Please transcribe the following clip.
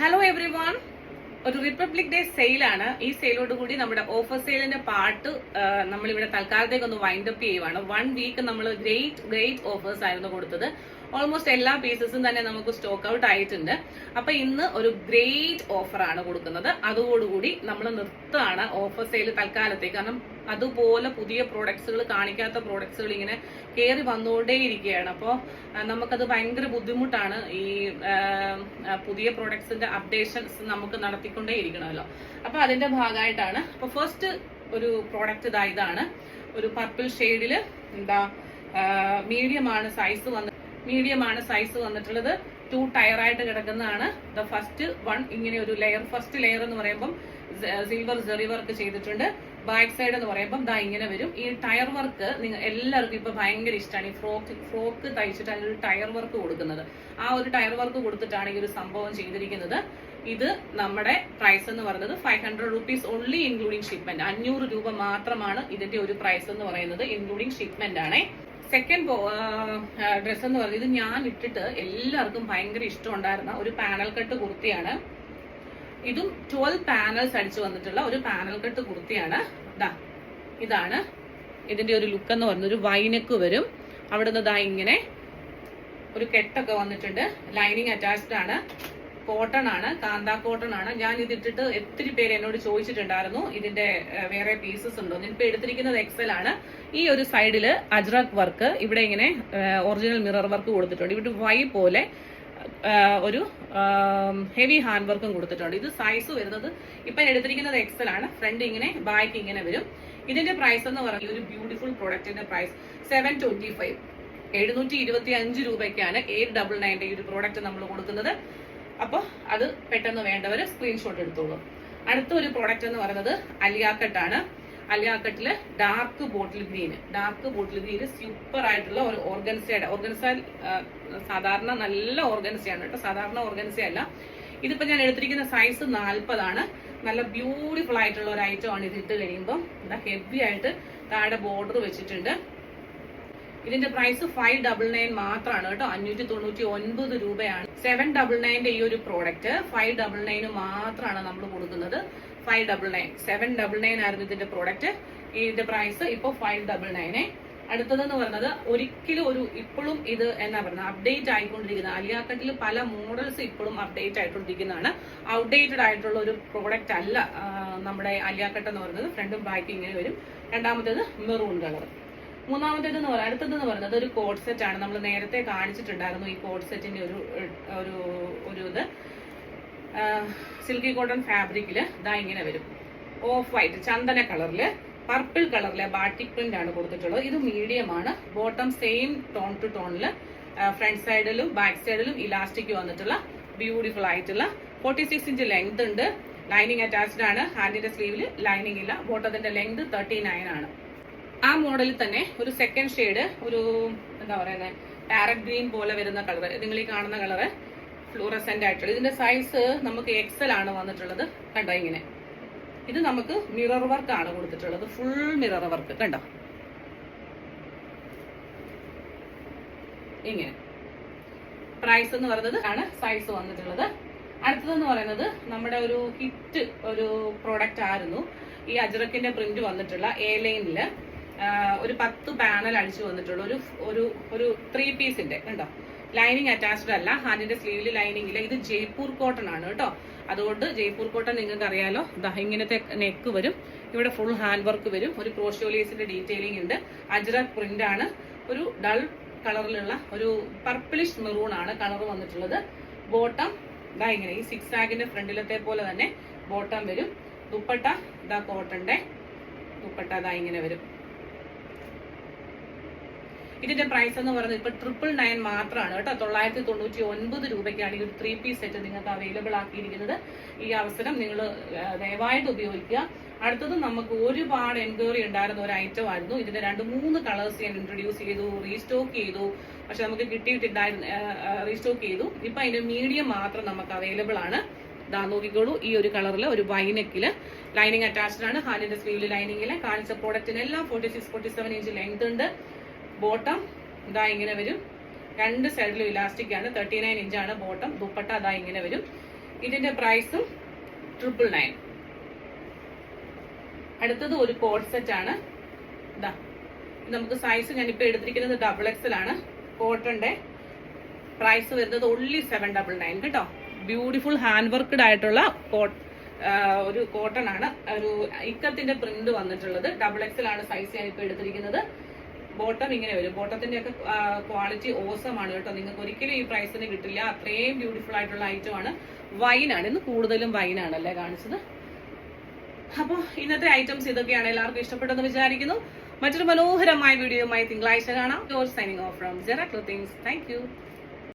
Hello every one, ഒരു republic day സെയിലാണ്. ഈ സെയിലോട് കൂടി നമ്മുടെ ഓഫർ സെയിലിന്റെ പാർട്ട് നമ്മളിവിടെ തൽക്കാലത്തേക്ക് ഒന്ന് വൈൻഡ് അപ്പ് ചെയ്യുവാണ്. 1 വീക്ക് നമ്മൾ ഗ്രേറ്റ് ഓഫേഴ്സ് ആയിരുന്നു കൊടുത്തത്. ഓൾമോസ്റ്റ് എല്ലാ പീസസും തന്നെ നമുക്ക് സ്റ്റോക്ക് ഔട്ട് ആയിട്ടുണ്ട്. അപ്പൊ ഇന്ന് ഒരു ഗ്രേറ്റ് ഓഫർ ആണ് കൊടുക്കുന്നത്. അതോടുകൂടി നമ്മൾ നിർത്തുകയാണ് ഓഫർ സെയിൽ തൽക്കാലത്തേക്ക്. കാരണം അതുപോലെ പുതിയ പ്രോഡക്ട്സുകൾ, കാണിക്കാത്ത പ്രോഡക്ട്സുകൾ ഇങ്ങനെ കയറി വന്നുകൊണ്ടേയിരിക്കുകയാണ്. അപ്പോൾ നമുക്കത് ഭയങ്കര ബുദ്ധിമുട്ടാണ്. ഈ പുതിയ പ്രോഡക്ട്സിന്റെ അപ്ഡേഷൻസ് നമുക്ക് നടത്തിക്കൊണ്ടേയിരിക്കണമല്ലോ. അപ്പൊ അതിന്റെ ഭാഗമായിട്ടാണ്. അപ്പൊ ഫസ്റ്റ് ഒരു പ്രോഡക്റ്റ് ഇതാണ്. ഒരു പർപ്പിൾ ഷെയ്ഡില് മീഡിയം ആണ് സൈസ് വന്നിട്ടുള്ളത്. 2 ടയർ ആയിട്ട് കിടക്കുന്നതാണ്. ദ ഫസ്റ്റ് വൺ ഇങ്ങനെ ഒരു ലെയർ. ഫസ്റ്റ് ലെയർ എന്ന് പറയുമ്പോൾ സിൽവർ ജെറി വർക്ക് ചെയ്തിട്ടുണ്ട്. ബാക്ക് സൈഡ് എന്ന് പറയുമ്പോൾ ദാ ഇങ്ങനെ വരും. ഈ ടയർ വർക്ക് നിങ്ങൾ എല്ലാവർക്കും ഇപ്പൊ ഭയങ്കര ഇഷ്ടമാണ്. ഈ ഫ്രോക്ക് തയ്ച്ചിട്ട് അതിനൊരു ടയർ വർക്ക് കൊടുക്കുന്നത്. ആ ഒരു ടയർ വർക്ക് കൊടുത്തിട്ടാണ് ഈ ഒരു സംഭവം ചെയ്തിരിക്കുന്നത്. ഇത് നമ്മുടെ പ്രൈസ് എന്ന് പറയുന്നത് 500 rupees ഓൺലി ഇൻക്ലൂഡിംഗ് ഷിപ്മെന്റ്. 500 രൂപ മാത്രമാണ് ഇതിന്റെ ഒരു പ്രൈസ് എന്ന് പറയുന്നത്, ഇൻക്ലൂഡിംഗ് ഷിപ്മെന്റ് ആണ്. സെക്കൻഡ് ഡ്രസ് എന്ന് പറയുന്നത്, ഇത് ഞാൻ ഇട്ടിട്ട് എല്ലാവർക്കും ഭയങ്കര ഇഷ്ടമുണ്ടായിരുന്ന ഒരു പാനൽ കട്ട് കുർത്തിയാണ്. ഇതും 12 പാനൽസ് അടിച്ചു വന്നിട്ടുള്ള ഒരു പാനൽ കട്ട് കുർത്തിയാണ്. ഇതാണ് ഇതിന്റെ ഒരു ലുക്ക് എന്ന് പറയുന്നത്. ഒരു വൈനെക്ക് വരും. അവിടെ നിന്ന് ഇങ്ങനെ ഒരു കെട്ടൊക്കെ വന്നിട്ടുണ്ട്. ലൈനിങ് അറ്റാച്ച്ഡ് ആണ്. കോട്ടൺ ആണ്, കാന്ത കോട്ടൺ ആണ്. ഞാൻ ഇതിട്ടിട്ട് ഒത്തിരി പേര് എന്നോട് ചോദിച്ചിട്ടുണ്ടായിരുന്നു ഇതിന്റെ വേറെ പീസസ് ഉണ്ടോ. ഇപ്പൊ എടുത്തിരിക്കുന്നത് എക്സൽ ആണ്. ഈ ഒരു സൈഡില് അജ്രക് വർക്ക്, ഇവിടെ ഇങ്ങനെ ഒറിജിനൽ മിറർ വർക്ക് കൊടുത്തിട്ടുണ്ട്. ഇവിടെ വൈ പോലെ ഒരു ഹെവി ഹാൻഡ് വർക്കും കൊടുത്തിട്ടുണ്ട്. ഇത് സൈസ് വരുന്നത് ഇപ്പൊ എടുത്തിരിക്കുന്നത് എക്സൽ ആണ്. ഫ്രണ്ട് ഇങ്ങനെ, ബാക്ക് ഇങ്ങനെ വരും. ഇതിന്റെ പ്രൈസ് എന്ന് പറയുന്നത്, ഒരു ബ്യൂട്ടിഫുൾ പ്രൊഡക്റ്റിന്റെ പ്രൈസ് 725, 725 രൂപയ്ക്കാണ് 899 ഈ ഒരു പ്രോഡക്റ്റ് നമ്മൾ കൊടുക്കുന്നത്. അപ്പോൾ അത് പെട്ടെന്ന് വേണ്ടവര് സ്ക്രീൻഷോട്ട് എടുത്തോളൂ. അടുത്ത ഒരു പ്രോഡക്റ്റ് എന്ന് പറയുന്നത് അലിയാക്കട്ടാണ്. അലിയാക്കട്ടില് ഡാർക്ക് ബോട്ടിൽ ഗ്രീൻ സൂപ്പർ ആയിട്ടുള്ള ഒരു ഓർഗൻസ സാധാരണ നല്ല ഓർഗൻസയാണ് കേട്ടോ. സാധാരണ ഓർഗൻസ അല്ല. ഇതിപ്പോ ഞാൻ എടുത്തിരിക്കുന്ന സൈസ് 40 ആണ്. നല്ല ബ്യൂട്ടിഫുൾ ആയിട്ടുള്ള ഒരു ഐറ്റം ആണ്. ഇത് ഇട്ട് കഴിയുമ്പോൾ ഹെവി ആയിട്ട് താഴെ ബോർഡർ വെച്ചിട്ടുണ്ട്. ഇതിന്റെ പ്രൈസ് 599 മാത്രമാണ് കേട്ടോ. 599 രൂപയാണ് 799 ഈ ഒരു പ്രോഡക്റ്റ്. 599 മാത്രമാണ് നമ്മൾ കൊടുക്കുന്നത്. 599, 799 ആയിരുന്നു ഇതിന്റെ പ്രോഡക്റ്റ്. ഇതിന്റെ പ്രൈസ് ഇപ്പൊ 599. അടുത്തതെന്ന് പറയുന്നത്, ഒരിക്കലും ഇപ്പോഴും ഇത് എന്നാ പറയുന്നത്, അപ്ഡേറ്റ് ആയിക്കൊണ്ടിരിക്കുന്ന അലിയാക്കട്ടിൽ പല മോഡൽസ് ഇപ്പോഴും അപ്ഡേറ്റ് ആയിക്കൊണ്ടിരിക്കുന്നതാണ്. ഔട്ട്ഡേറ്റഡ് ആയിട്ടുള്ള ഒരു പ്രോഡക്റ്റ് അല്ല നമ്മുടെ അലിയാക്കട്ട് എന്ന് പറയുന്നത്. ഫ്രണ്ടും ബാക്കും ഇങ്ങനെ വരും. രണ്ടാമത്തേത് മെറൂൺ കളർ. അടുത്തതെന്ന് പറയുന്നത് ഒരു കോഡ് സെറ്റ് ആണ്. നമ്മൾ നേരത്തെ കാണിച്ചിട്ടുണ്ടായിരുന്നു ഈ കോഡ് സെറ്റിന്റെ ഒരു ഇത്. സിൽക്കി കോട്ടൺ ഫാബ്രിക്കില് ഇങ്ങനെ വരും. ഓഫ് വൈറ്റ്, ചന്ദന കളറില്, പർപ്പിൾ കളറിലെ ബാട്ടിക് പ്രിന്റ് ആണ് കൊടുത്തിട്ടുള്ളത്. ഇത് മീഡിയം ആണ്. ബോട്ടം സെയിം ടോൺ ടു ടോണില്, ഫ്രണ്ട് സൈഡിലും ബാക്ക് സൈഡിലും ഇലാസ്റ്റിക് വന്നിട്ടുള്ള ബ്യൂട്ടിഫുൾ ആയിട്ടുള്ള 46 ഇഞ്ച് ലെങ്ത് ഉണ്ട്. ലൈനിങ് അറ്റാച്ച്ഡ് ആണ്. ഹാൻഡിന്റെ സ്ലീവില് ലൈനിങ് ഇല്ല. ബോട്ടത്തിന്റെ ലെങ്ത് 39 ആണ്. ആ മോഡലിൽ തന്നെ ഒരു സെക്കൻഡ് ഷെയ്ഡ്, ഒരു എന്താ പറയുന്നത്, പാരറ്റ് ഗ്രീൻ പോലെ വരുന്ന കളർ, നിങ്ങൾ ഈ കാണുന്ന കളറ് ഫ്ലൂറസെന്റ് ആയിട്ടുള്ള. ഇതിന്റെ സൈസ് നമുക്ക് എക്സൽ ആണ് വന്നിട്ടുള്ളത്. കണ്ടോ ഇങ്ങനെ. ഇത് നമുക്ക് മിറർ വർക്ക് ആണ് കൊടുത്തിട്ടുള്ളത്. ഫുൾ മിറർ വർക്ക് കണ്ടോ ഇങ്ങനെ. പ്രൈസ് എന്ന് പറയുന്നത് ആണ് സൈസ് വന്നിട്ടുള്ളത്. അടുത്തതെന്ന് പറയുന്നത് നമ്മുടെ ഒരു ഹിറ്റ് ഒരു പ്രോഡക്റ്റ് ആയിരുന്നു. ഈ അജ്രക്കിന്റെ പ്രിന്റ് വന്നിട്ടുള്ള എ ലൈനില് ഒരു 10 പാനൽ അടിച്ചു വന്നിട്ടുള്ള ഒരു 3 പീസിന്റെ കണ്ടോ. ലൈനിങ് അറ്റാച്ച്ഡ് അല്ല. ഹാൻഡിന്റെ സ്ലീവില് ലൈനിങ് ഇല്ല. ഇത് ജയ്പൂർ കോട്ടൺ ആണ് കേട്ടോ. അതുകൊണ്ട് ജയ്പൂർ കോട്ടൺ നിങ്ങൾക്ക് അറിയാലോ. ഇങ്ങനത്തെ നെക്ക് വരും. ഇവിടെ ഫുൾ ഹാൻഡ് വർക്ക് വരും. ഒരു ക്രോഷ്യോലേസിന്റെ ഡീറ്റെയിലിംഗ് ഉണ്ട്. അജ്രക് പ്രിന്റ് ആണ്. ഒരു ഡൾ കളറിലുള്ള ഒരു പർപ്പിളിഷ് മെറൂൺ ആണ് കളർ വന്നിട്ടുള്ളത്. ബോട്ടം ഇങ്ങനെ ഈ 6 ആഗിന്റെ ഫ്രണ്ടിലത്തെ പോലെ തന്നെ ബോട്ടം വരും. ദുപ്പട്ട കോട്ടന്റെ ദുപ്പട്ട ഇങ്ങനെ വരും. ഇതിന്റെ പ്രൈസ് എന്ന് പറയുന്നത് ഇപ്പൊ 999 മാത്രമാണ് കേട്ടോ. 999 രൂപയ്ക്കാണ് ഈ ഒരു 3 പീസ് സെറ്റ് നിങ്ങൾക്ക് അവൈലബിൾ ആക്കിയിരിക്കുന്നത്. ഈ അവസരം നിങ്ങൾ ദയവായിട്ട് ഉപയോഗിക്കുക. അടുത്തത് നമുക്ക് ഒരുപാട് എൻക്വയറി ഉണ്ടായിരുന്ന ഒരു ഐറ്റം ആയിരുന്നു. ഇതിന്റെ 2-3 കളേഴ്സ് ഞാൻ ഇൻട്രൊഡ്യൂസ് ചെയ്തു, റീസ്റ്റോക്ക് ചെയ്തു. പക്ഷെ നമുക്ക് കിട്ടിയിട്ടുണ്ടായിരുന്നു, റീസ്റ്റോക്ക് ചെയ്തു. ഇപ്പൊ അതിന്റെ മീഡിയം മാത്രം നമുക്ക് അവൈലബിൾ ആണ്. നോക്കിക്കോളൂ. ഈ ഒരു കളറിൽ ഒരു വൈനെക്കില് ലൈനിങ് അറ്റാച്ച്ഡ് ആണ്. ഹാൻഡിന്റെ സ്ലീവില് ലൈനിങ്ങില്. കാണിച്ച പ്രോഡക്റ്റിനെല്ലാം 46-47 ഇഞ്ച് ലെങ്ത് ഉണ്ട്. ബോട്ടം ഇങ്ങനെ വരും. 2 സൈഡിലും ഇലാസ്റ്റിക് ആണ്. 39 ഇഞ്ചാണ് ബോട്ടം. ദുപ്പട്ട ഇങ്ങനെ വരും. ഇതിന്റെ പ്രൈസും 999. അടുത്തത് ഒരു കോഡ് സെറ്റ് ആണ്. ഇതാ നമുക്ക് സൈസ് ഞാനിപ്പോ എടുത്തിരിക്കുന്നത് XXL ആണ്. കോട്ടന്റെ പ്രൈസ് വരുന്നത് only 799 കേട്ടോ. ബ്യൂട്ടിഫുൾ ഹാൻഡ് വർക്ക്ഡ് ആയിട്ടുള്ള ഒരു കോട്ടൺ ആണ്. ഒരു ഇക്കത്തിന്റെ പ്രിന്റ് വന്നിട്ടുള്ളത്. XXL ആണ് സൈസ് ഞാനിപ്പോ എടുത്തിരിക്കുന്നത്. ബോട്ടം ഇങ്ങനെ വരും. ബോട്ടത്തിന്റെ ഒക്കെ ക്വാളിറ്റി ഓസം ആണ് കേട്ടോ. നിങ്ങൾക്ക് ഒരിക്കലും ഈ പ്രൈസിന് കിട്ടില്ല. അത്രയും ബ്യൂട്ടിഫുൾ ആയിട്ടുള്ള ഐറ്റം ആണ്. വൈനാണ്, ഇന്ന് കൂടുതലും വൈനാണല്ലേ കാണിച്ചത്. അപ്പൊ ഇന്നത്തെ ഐറ്റംസ് ഇതൊക്കെയാണ്. എല്ലാവർക്കും ഇഷ്ടപ്പെട്ടെന്ന് വിചാരിക്കുന്നു. മറ്റൊരു മനോഹരമായ വീഡിയോയുമായി തിങ്കളാഴ്ച കാണാം. Signing off from Jera clothings. Thank U.